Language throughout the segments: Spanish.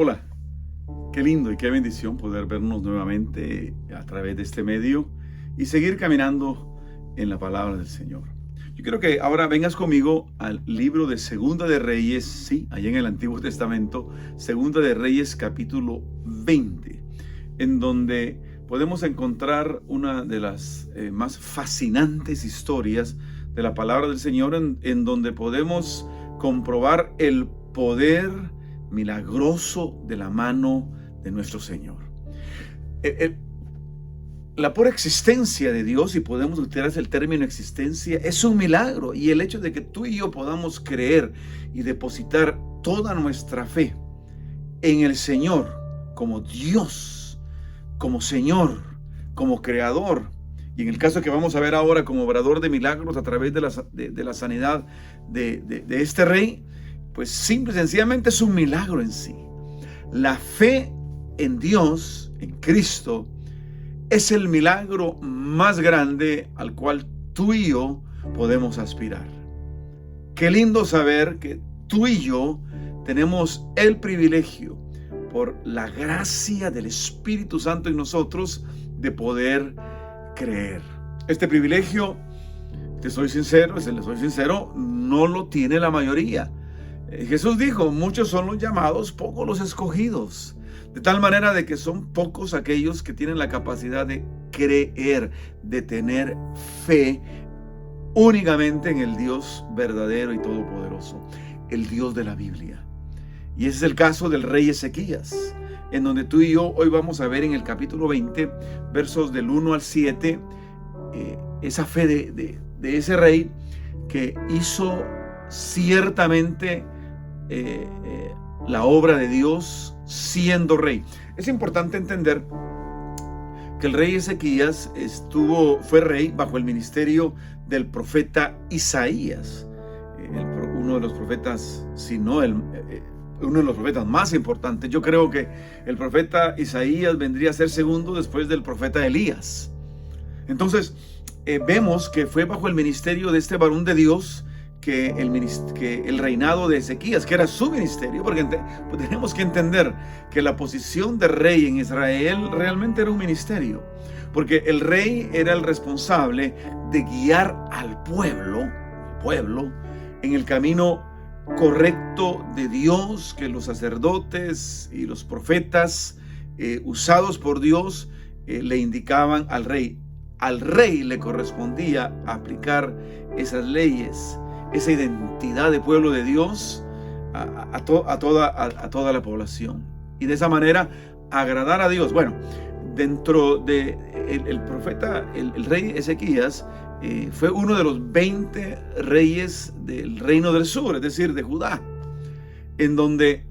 Hola, qué lindo y qué bendición poder vernos nuevamente a través de este medio y seguir caminando en la palabra del Señor. Yo quiero que ahora vengas conmigo al libro de Segunda de Reyes, sí, allá en el Antiguo Testamento, Segunda de Reyes capítulo 20, en donde podemos encontrar una de las más fascinantes historias de la palabra del Señor, en donde podemos comprobar el poder milagroso de la mano de nuestro Señor. La pura existencia de Dios, y podemos utilizar el término existencia, es un milagro, y el hecho de que tú y yo podamos creer y depositar toda nuestra fe en el Señor como Dios, como Señor, como Creador, y en el caso que vamos a ver ahora como obrador de milagros a través de la sanidad de este rey, pues simple y sencillamente es un milagro en sí. La fe en Dios, en Cristo, es el milagro más grande al cual tú y yo podemos aspirar. Qué lindo saber que tú y yo tenemos el privilegio, por la gracia del Espíritu Santo en nosotros, de poder creer. Este privilegio, les soy sincero, no lo tiene la mayoría. Jesús dijo: muchos son los llamados, pocos los escogidos. De tal manera de que son pocos aquellos que tienen la capacidad de creer, de tener fe únicamente en el Dios verdadero y todopoderoso, el Dios de la Biblia. Y ese es el caso del rey Ezequías, en donde tú y yo hoy vamos a ver en el capítulo 20, versos del 1 al 7, esa fe de ese rey que hizo ciertamente la obra de Dios siendo rey. Es importante entender que el rey Ezequías fue rey bajo el ministerio del profeta Isaías, uno de los profetas, si no uno de los profetas más importantes. Yo creo que el profeta Isaías vendría a ser segundo después del profeta Elías. Entonces vemos que fue bajo el ministerio de este varón de Dios que el reinado de Ezequías, que era su ministerio, porque tenemos que entender que la posición de rey en Israel realmente era un ministerio, porque el rey era el responsable de guiar al pueblo en el camino correcto de Dios, que los sacerdotes y los profetas usados por Dios le indicaban al rey. Al rey le correspondía aplicar esas leyes, esa identidad de pueblo de Dios a toda la población, y de esa manera agradar a Dios. Bueno, dentro de el profeta, el rey Ezequías fue uno de los 20 reyes del reino del sur, es decir, de Judá, en donde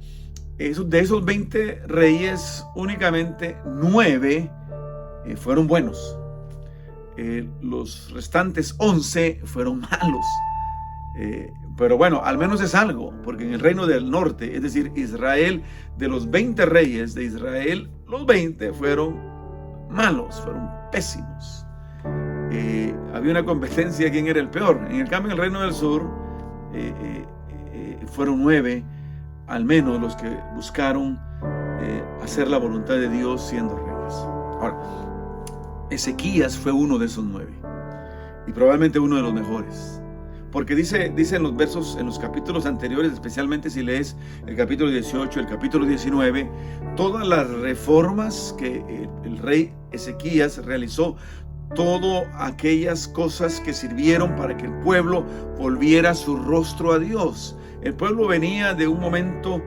de esos 20 reyes únicamente 9 fueron buenos. Los restantes 11 fueron malos. Pero bueno, al menos es algo, porque en el reino del norte, es decir, Israel, de los 20 reyes de Israel, los 20 fueron malos, fueron pésimos. Había una competencia de quién era el peor. En el cambio, en el reino del sur fueron 9, al menos, los que buscaron hacer la voluntad de Dios siendo reyes. Ahora, Ezequías fue uno de esos 9, y probablemente uno de los mejores. Porque dice en los versos, en los capítulos anteriores, especialmente si lees el capítulo 18, el capítulo 19, todas las reformas que el rey Ezequías realizó, todas aquellas cosas que sirvieron para que el pueblo volviera su rostro a Dios. El pueblo venía de un momento,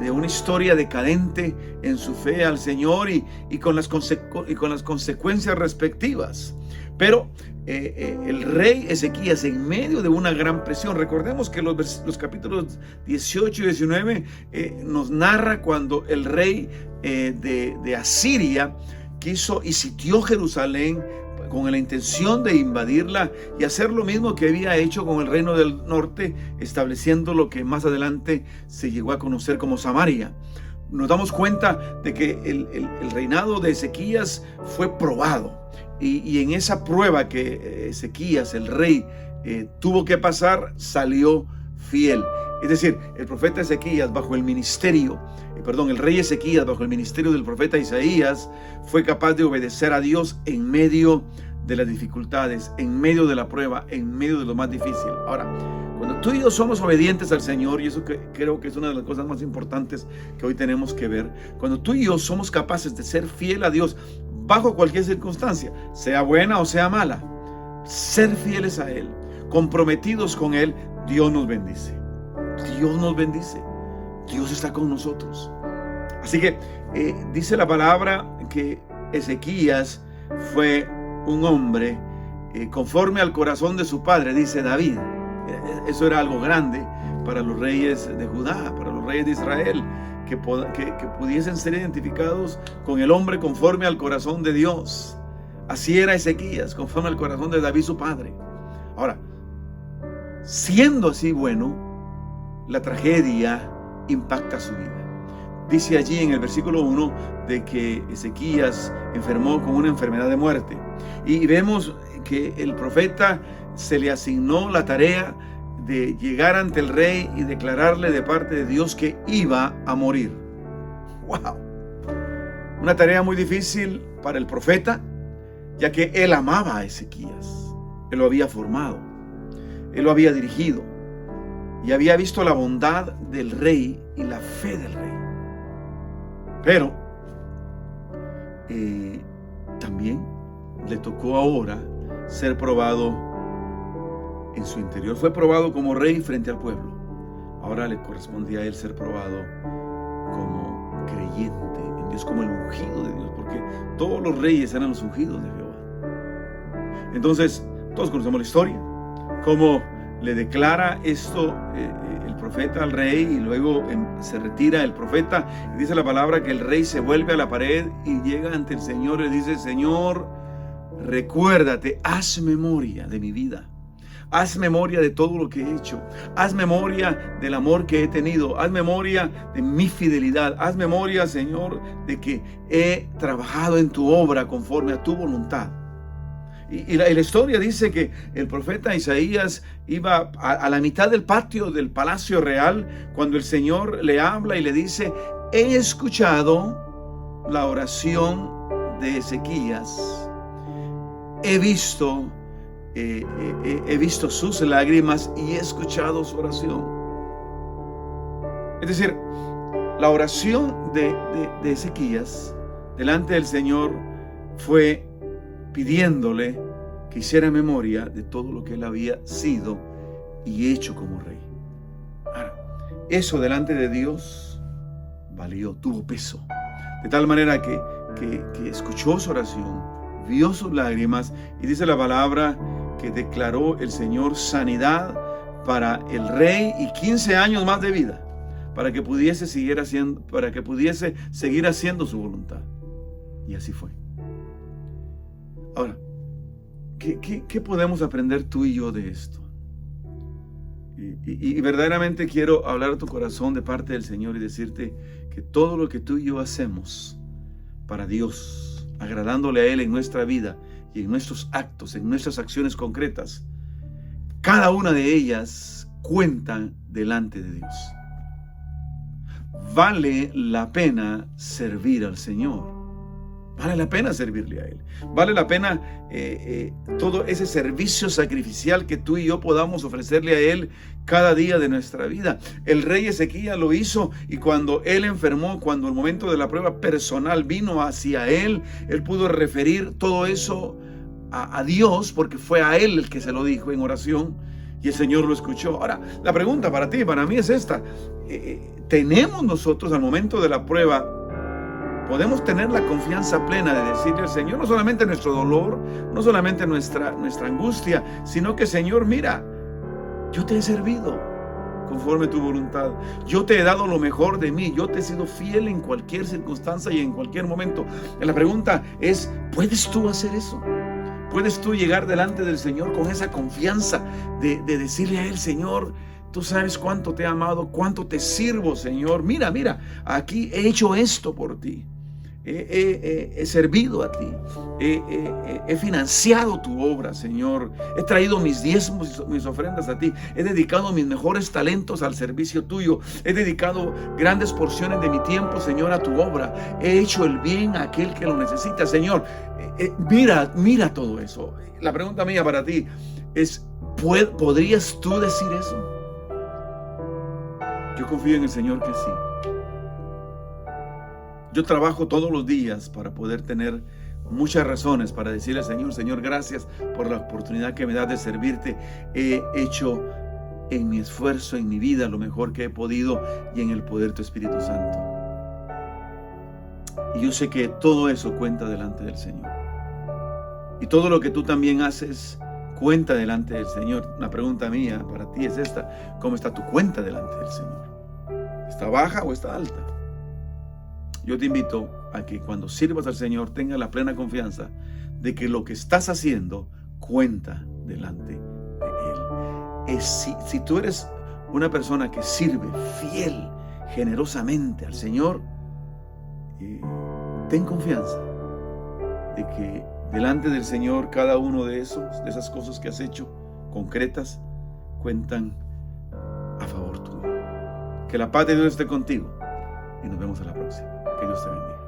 de una historia decadente en su fe al Señor y con las consecuencias respectivas. Pero el rey Ezequías, en medio de una gran presión, recordemos que los capítulos 18 y 19 nos narra cuando el rey de Asiria quiso y sitió Jerusalén con la intención de invadirla y hacer lo mismo que había hecho con el reino del norte, estableciendo lo que más adelante se llegó a conocer como Samaria. Nos damos cuenta de que el reinado de Ezequías fue probado, y en esa prueba que Ezequías, el rey, tuvo que pasar, salió fiel. Es decir, el profeta Ezequías bajo el ministerio, el rey Ezequías bajo el ministerio del profeta Isaías fue capaz de obedecer a Dios en medio de las dificultades, en medio de la prueba, en medio de lo más difícil. Ahora, cuando tú y yo somos obedientes al Señor, y eso creo que es una de las cosas más importantes que hoy tenemos que ver, cuando tú y yo somos capaces de ser fiel a Dios bajo cualquier circunstancia, sea buena o sea mala, ser fieles a Él, comprometidos con Él, Dios nos bendice. Dios nos bendice. Dios está con nosotros. Así que dice la palabra que Ezequías fue un hombre conforme al corazón de su padre, dice David. Eso era algo grande para los reyes de Judá, para los reyes de Israel, que pudiesen ser identificados con el hombre conforme al corazón de Dios. Así era Ezequías, conforme al corazón de David su padre. Ahora, siendo así bueno, la tragedia impacta su vida. Dice allí en el versículo 1 de que Ezequías enfermó con una enfermedad de muerte. Y vemos que el profeta se le asignó la tarea de llegar ante el rey y declararle de parte de Dios que iba a morir. ¡Wow! Una tarea muy difícil para el profeta, ya que él amaba a Ezequías. Él lo había formado, él lo había dirigido y había visto la bondad del rey y la fe del rey. Pero también le tocó ahora ser probado en su interior. Fue probado como rey frente al pueblo. Ahora le correspondía a él ser probado como creyente en Dios, como el ungido de Dios, porque todos los reyes eran los ungidos de Jehová. Entonces, todos conocemos la historia, cómo le declara esto el profeta al rey, y luego se retira el profeta, y dice la palabra que el rey se vuelve a la pared y llega ante el Señor y dice: Señor, recuérdate, haz memoria de mi vida, haz memoria de todo lo que he hecho, haz memoria del amor que he tenido, haz memoria de mi fidelidad, haz memoria, Señor, de que he trabajado en tu obra conforme a tu voluntad. Y la historia dice que el profeta Isaías iba a la mitad del patio del palacio real cuando el Señor le habla y le dice: he escuchado la oración de Ezequías, he visto sus lágrimas y he escuchado su oración. Es decir, la oración de Ezequías delante del Señor fue pidiéndole que hiciera memoria de todo lo que él había sido y hecho como rey. Ahora, eso delante de Dios valió, tuvo peso, de tal manera que escuchó su oración, vio sus lágrimas, y dice la palabra que declaró el Señor sanidad para el rey y 15 años más de vida, para que pudiese seguir haciendo su voluntad. Y así fue. Ahora, ¿qué podemos aprender tú y yo de esto? Y verdaderamente quiero hablar a tu corazón de parte del Señor y decirte que todo lo que tú y yo hacemos para Dios, agradándole a Él en nuestra vida y en nuestros actos, en nuestras acciones concretas, cada una de ellas cuenta delante de Dios. Vale la pena servir al Señor. Vale la pena servirle a Él. Vale la pena todo ese servicio sacrificial que tú y yo podamos ofrecerle a Él cada día de nuestra vida. El rey Ezequías lo hizo, y cuando él enfermó, cuando el momento de la prueba personal vino hacia él pudo referir todo eso a Dios, porque fue a Él el que se lo dijo en oración y el Señor lo escuchó. Ahora, la pregunta para ti y para mí es esta: ¿tenemos nosotros al momento de la prueba, podemos tener la confianza plena de decirle al Señor no solamente nuestro dolor, no solamente nuestra angustia, sino que: Señor, mira, yo te he servido conforme a tu voluntad, yo te he dado lo mejor de mí, yo te he sido fiel en cualquier circunstancia y en cualquier momento? La pregunta es: ¿puedes tú hacer eso? ¿Puedes tú llegar delante del Señor con esa confianza de decirle a Él: Señor, tú sabes cuánto te he amado, cuánto te sirvo, Señor, mira, aquí he hecho esto por ti? he servido a ti, he financiado tu obra, Señor, he traído mis diezmos y mis ofrendas a ti, he dedicado mis mejores talentos al servicio tuyo, he dedicado grandes porciones de mi tiempo, Señor, a tu obra, he hecho el bien a aquel que lo necesita, Señor. Mira todo eso. La pregunta mía para ti es, ¿podrías tú decir eso? Yo confío en el Señor que sí. Yo trabajo todos los días para poder tener muchas razones para decirle al Señor, Señor, gracias por la oportunidad que me das de servirte. He hecho en mi esfuerzo, en mi vida, lo mejor que he podido y en el poder de tu Espíritu Santo. Y yo sé que todo eso cuenta delante del Señor. Y todo lo que tú también haces cuenta delante del Señor. Una pregunta mía para ti es esta: ¿cómo está tu cuenta delante del Señor? ¿Está baja o está alta? Yo te invito a que cuando sirvas al Señor tengas la plena confianza de que lo que estás haciendo cuenta delante de Él. Si tú eres una persona que sirve fiel, generosamente al Señor, ten confianza de que delante del Señor cada uno de esas cosas que has hecho concretas cuentan a favor tuyo. Que la paz de Dios esté contigo y nos vemos a la próxima. Que Dios te bendiga.